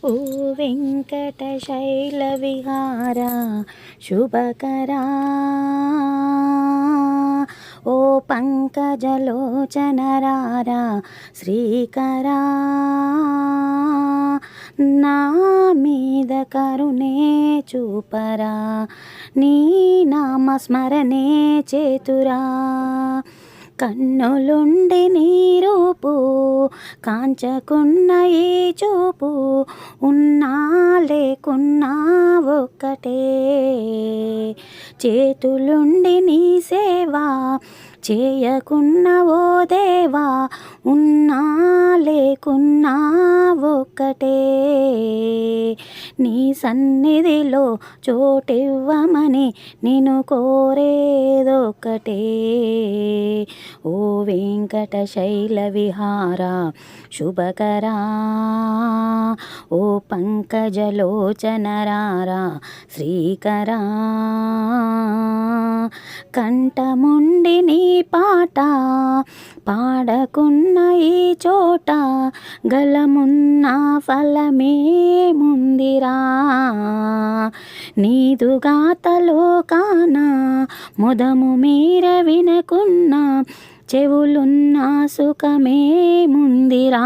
ఓ వెంకటశైల విహార శుభకరా, ఓ పంకజలోచన రారా శ్రీకరా, నా మీద కరుణే చూపరా, నీ నామస్మరణే చేతురా. కన్నులుండి నీ రూపు కాంచకున్న ఈ చూపు, ఉన్నా లేకున్నా ఒక్కటే. చేతులుండి నీ సేవా చేయకున్న ఓ దేవా, ఉన్నా లేకున్నా ఒక్కటే. నీ సన్నిధిలో చోటివ్వమని నిన్ను కోరేదొక్కటే. ఓ వెంకటశైల విహార శుభకరా, ఓ పంకజలోచన రారా శ్రీకరా. కంఠముండి నీ పాట పాడకున్న ఈ చోట, గలమున్న ఫలమేముందిరా. నీదు గాతలోకాన ముదము మీర వినకున్న, చెవులున్న సుఖమేముందిరా.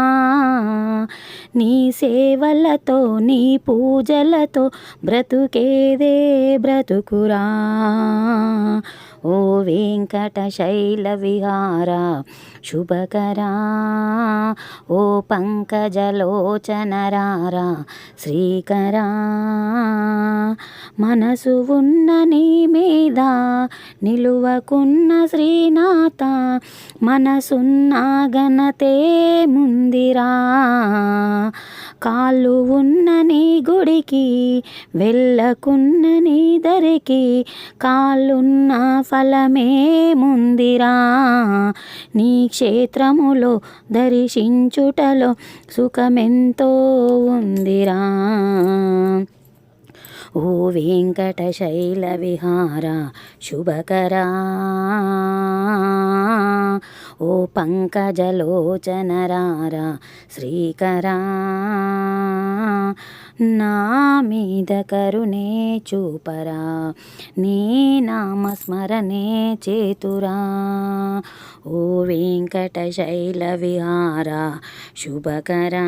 నీ సేవలతో నీ పూజలతో బ్రతుకేదే బ్రతుకురా. ఓ వెంకటశైల విహార శుభకరా, ఓ పంకజలోచన రారా శ్రీకరా. మనసు ఉన్న నీ మీద నిలువకున్న శ్రీనాథ, మనసున్న ఘనతే ముందిరా. కాళ్ళు ఉన్న నీ గుడికి వెళ్ళకున్న నీ దరికి, కాళ్ళున్న ఫలమే ముందిరా. నీ క్షేత్రములో దర్శించుటలో సుఖమెంతో ఉందిరా. ఓ వెంకటశైల విహార శుభకరా, ఓ పంకజలోచన రారా శ్రీకరా. నా మీద కరుణే చూపరా, నీ నామస్మరణే చేతురా. ఓ వెంకటశైల విహార శుభకరా.